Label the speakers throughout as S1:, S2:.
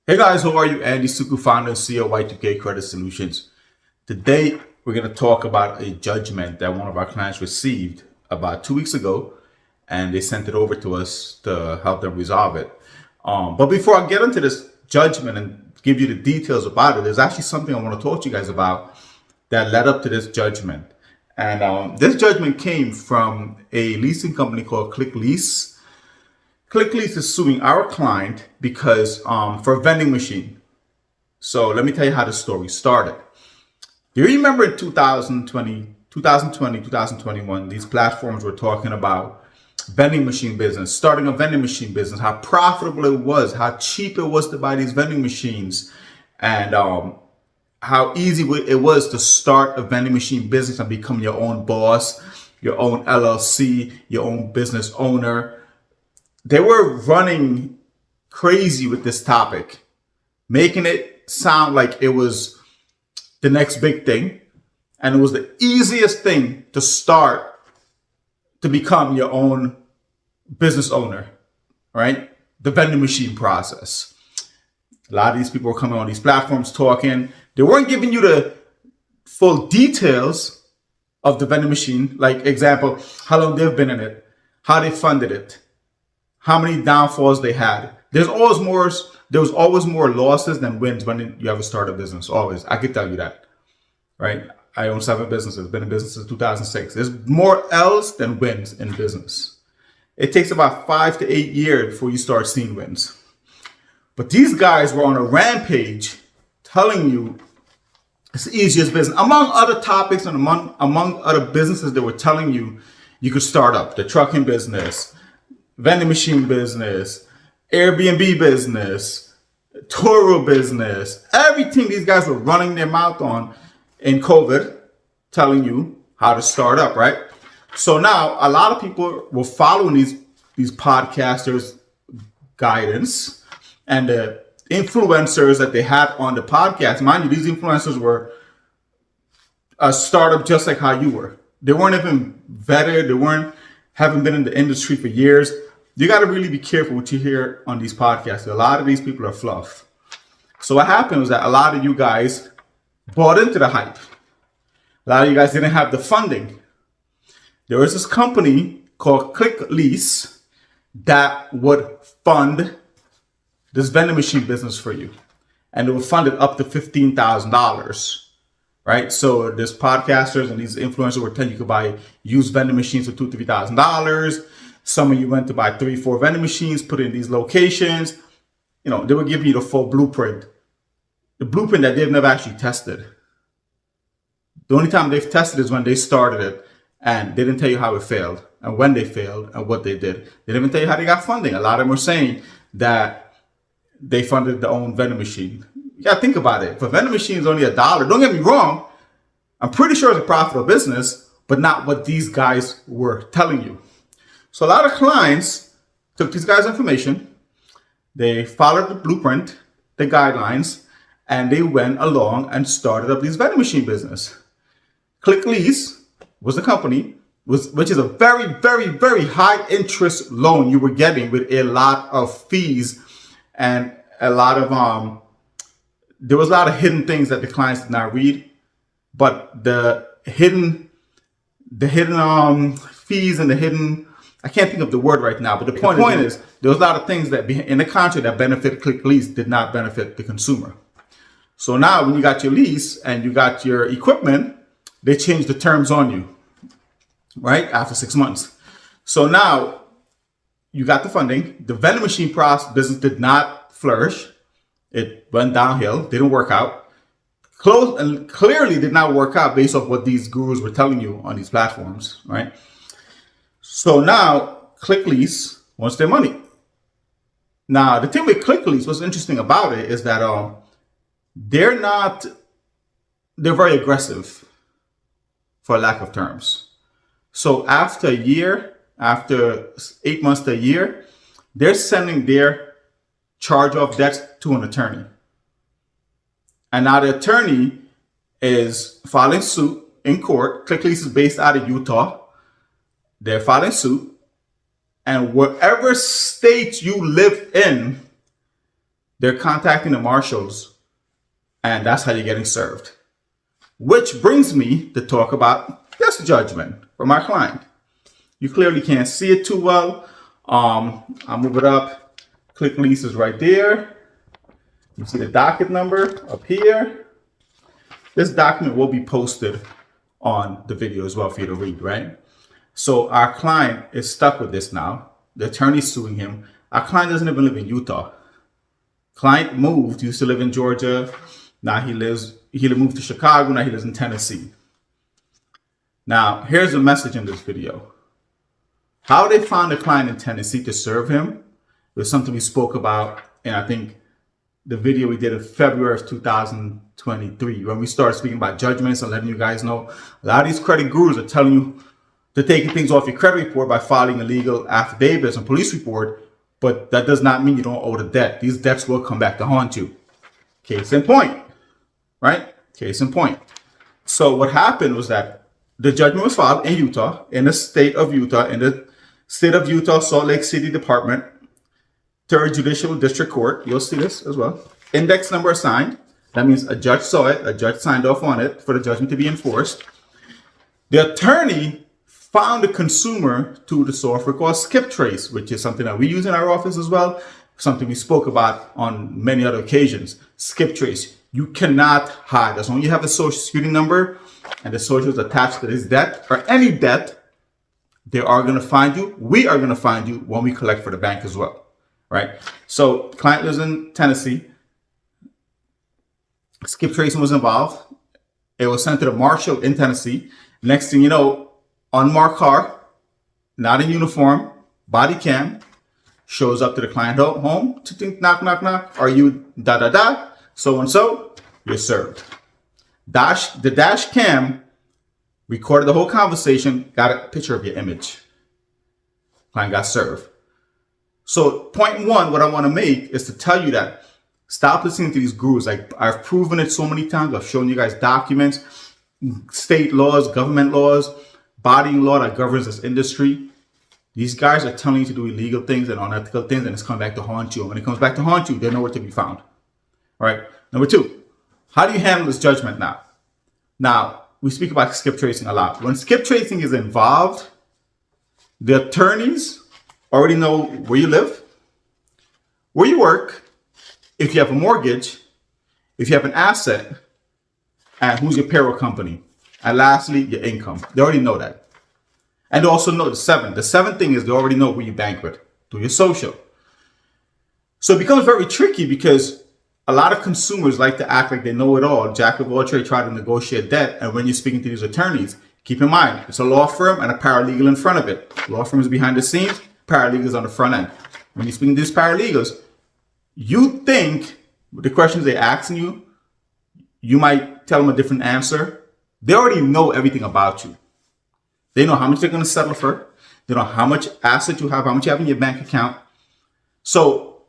S1: Hey guys, how are you? Andy Suku, founder and CEO of Y2K Credit Solutions. Today, we're going to talk about a judgment that one of our clients received about 2 weeks ago, and they sent it over to us to help them resolve it. But before I get into this judgment and give you the details about it, there's actually something I want to talk to you guys about that led up to this judgment. And this judgment came from a leasing company called ClickLease. ClickLease is suing our client because for a vending machine. So let me tell you how the story started. Do you remember in 2021, these platforms were talking about vending machine business, starting a vending machine business, how profitable it was, how cheap it was to buy these vending machines, and how easy it was to start a vending machine business and become your own boss, your own LLC, your own business owner. They were running crazy with this topic, making it sound like it was the next big thing. And it was the easiest thing to start to become your own business owner, right? The vending machine process. A lot of these people were coming on these platforms talking. They weren't giving you the full details of the vending machine. Like example, how long they've been in it, how they funded it, how many downfalls they had. There was always more losses than wins when you ever start a business. Always. I can tell you that. Right? I own 7 businesses, been in business since 2006. There's more L's than wins in business. It takes about 5 to 8 years before you start seeing wins. But these guys were on a rampage telling you it's the easiest business. Among other topics and among other businesses, they were telling you could start up the trucking business, vending machine business, Airbnb business, Toro business, everything these guys were running their mouth on in COVID, telling you how to start up, right? So now a lot of people were following these podcasters' guidance and the influencers that they had on the podcast. Mind you, these influencers were a startup just like how you were. They weren't even vetted. Haven't been in the industry for years. You got to really be careful what you hear on these podcasts. A lot of these people are fluff. So what happened was that a lot of you guys bought into the hype. A lot of you guys didn't have the funding. There was this company called ClickLease that would fund this vending machine business for you. And it would fund it up to $15,000. Right? So there's podcasters and these influencers were telling you could buy used vending machines for $2,000 to $3,000. Some of you went to buy 3, 4 vending machines, put it in these locations. You know, they were giving you the full blueprint. The blueprint that they've never actually tested. The only time they've tested is when they started it and they didn't tell you how it failed and when they failed and what they did. They didn't even tell you how they got funding. A lot of them were saying that they funded their own vending machine. You gotta think about it. If a vending machine is only $1, don't get me wrong, I'm pretty sure it's a profitable business, but not what these guys were telling you. So a lot of clients took these guys' information, they followed the blueprint, the guidelines, and they went along and started up this vending machine business. ClickLease was the company, which is a very, very, very high interest loan you were getting with a lot of fees and a lot of there was a lot of hidden things that the clients did not read, but the hidden fees and the hidden, I can't think of the word right now, but the point is there was a lot of things that in the contract that benefit ClickLease did not benefit the consumer. So now when you got your lease and you got your equipment, they changed the terms on you, right? After 6 months. So now you got the funding. The vending machine business did not flourish. It went downhill, didn't work out. Clearly did not work out based off what these gurus were telling you on these platforms, right? So now ClickLease wants their money. Now, the thing with ClickLease, what's interesting about it is that they're very aggressive for lack of terms. So after a year, after 8 months to a year, they're sending their charge-off debts to an attorney. And now the attorney is filing suit in court. ClickLease is based out of Utah. They're filing suit. And whatever state you live in, they're contacting the marshals, and that's how you're getting served. Which brings me to talk about this judgment for my client. You clearly can't see it too well. I'll move it up. Click leases right there. You see the docket number up here. This document will be posted on the video as well for you to read, right? So our client is stuck with this now. The attorney's suing him. Our client doesn't even live in Utah. Client moved, used to live in Georgia. Now he moved to Chicago. Now he lives in Tennessee. Now, here's the message in this video. How they found a client in Tennessee to serve him was something we spoke about in, I think, the video we did in February of 2023, when we started speaking about judgments and letting you guys know a lot of these credit gurus are telling you they're taking things off your credit report by filing illegal affidavits and police report, but that does not mean you don't owe the debt. These debts will come back to haunt you. Case in point, right? Case in point. So what happened was that the judgment was filed in Utah, in the state of Utah, Salt Lake City Department, 3rd Judicial District Court. You'll see this as well. Index number assigned. That means a judge saw it, a judge signed off on it for the judgment to be enforced. The attorney found the consumer through the software called Skip Trace, which is something that we use in our office as well, something we spoke about on many other occasions. Skip Trace. You cannot hide. As long as you have the social security number and the social is attached to this debt or any debt, they are going to find you. We are going to find you when we collect for the bank as well. Right? So client lives in Tennessee. Skip tracing was involved. It was sent to the marshal in Tennessee. Next thing you know, unmarked car, not in uniform, body cam, shows up to the client home. Knock, knock, knock. Are you da-da-da? So-and-so, you're served. The dash cam recorded the whole conversation, got a picture of your image. Client got served. So point one, what I want to make is to tell you that stop listening to these gurus. Like, I've proven it so many times. I've shown you guys documents, state laws, government laws, bodying law that governs this industry. These guys are telling you to do illegal things and unethical things, and it's coming back to haunt you. And when it comes back to haunt you, they're nowhere to be found. All right. Number two, how do you handle this judgment now? Now, we speak about skip tracing a lot. When skip tracing is involved, the attorneys already know where you live, where you work, if you have a mortgage, if you have an asset, and who's your payroll company. And lastly, your income. They already know that. And they also know the seventh thing is they already know who you bank with, through your social. So it becomes very tricky because a lot of consumers like to act like they know it all. Jack of all trades, try to negotiate debt. And when you're speaking to these attorneys, keep in mind, it's a law firm and a paralegal in front of it. Law firm is behind the scenes, paralegals on the front end. When you're speaking to these paralegals, you think the questions they're asking you, you might tell them a different answer. They already know everything about you. They know how much they're going to settle for. They know how much asset you have, how much you have in your bank account. So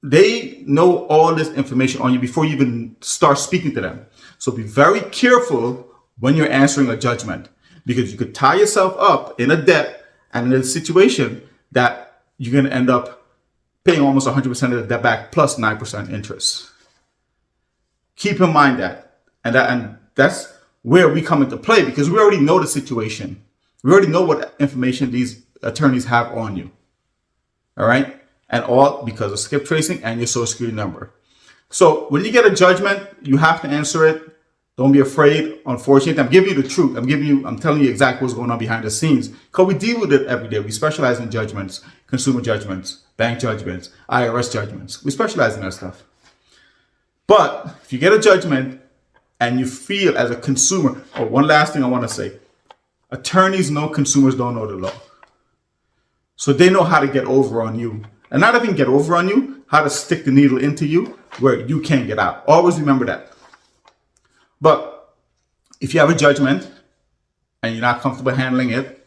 S1: they know all this information on you before you even start speaking to them. So be very careful when you're answering a judgment, because you could tie yourself up in a debt and in a situation that you're going to end up paying almost 100% of the debt back plus 9% interest. Keep in mind that. And that's where we come into play, because we already know the situation. We already know what information these attorneys have on you. All right? And all because of skip tracing and your social security number. So when you get a judgment, you have to answer it. Don't be afraid. Unfortunately, I'm giving you the truth. I'm telling you exactly what's going on behind the scenes, because we deal with it every day. We specialize in judgments, consumer judgments, bank judgments, IRS judgments. We specialize in that stuff. But if you get a judgment and you feel as a consumer, oh, one last thing I want to say. Attorneys know consumers don't know the law. So they know how to get over on you. And not even get over on you, how to stick the needle into you where you can't get out. Always remember that. But if you have a judgment and you're not comfortable handling it,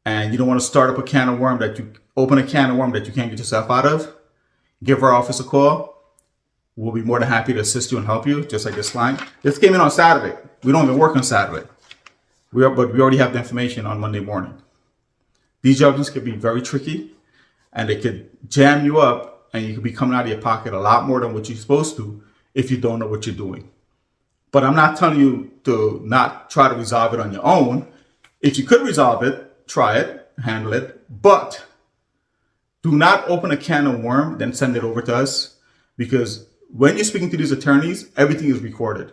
S1: and you don't want to start up a can of worm that you can't get yourself out of, give our office a call. We'll be more than happy to assist you and help you, just like this line. This came in on Saturday. We don't even work on Saturday. But we already have the information on Monday morning. These judgments could be very tricky, and they could jam you up and you could be coming out of your pocket a lot more than what you're supposed to if you don't know what you're doing. But I'm not telling you to not try to resolve it on your own. If you could resolve it, try it, handle it, but do not open a can of worms, then send it over to us, because when you're speaking to these attorneys, everything is recorded.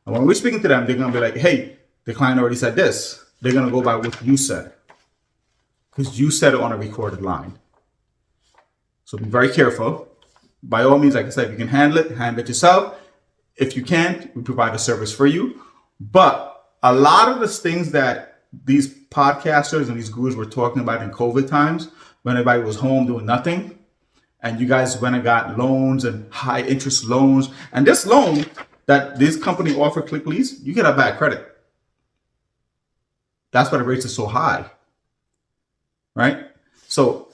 S1: And when we're speaking to them, they're going to be like, hey, the client already said this. They're going to go by what you said, because you said it on a recorded line. So be very careful. By all means, like I said, if you can handle it yourself. If you can't, we provide a service for you. But a lot of the things that these podcasters and these gurus were talking about in COVID times, when everybody was home doing nothing, and you guys went and got loans and high interest loans, and this loan that this company offer, Click Lease, you get a bad credit. That's why the rates are so high, right? So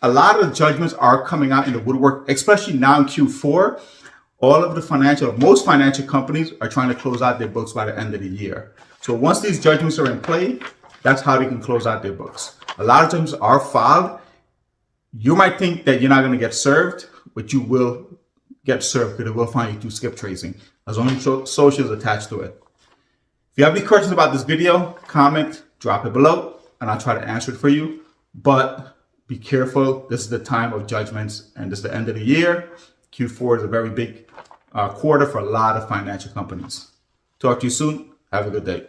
S1: a lot of the judgments are coming out in the woodwork, especially now in Q4. All of most financial companies are trying to close out their books by the end of the year. So once these judgments are in play, that's how they can close out their books. A lot of judgments are filed. You might think that you're not going to get served, but you will get served, because it will find you through skip tracing, as long as social is attached to it. If you have any questions about this video, comment, drop it below, and I'll try to answer it for you. But be careful. This is the time of judgments, and this is the end of the year. Q4 is a very big quarter for a lot of financial companies. Talk to you soon. Have a good day.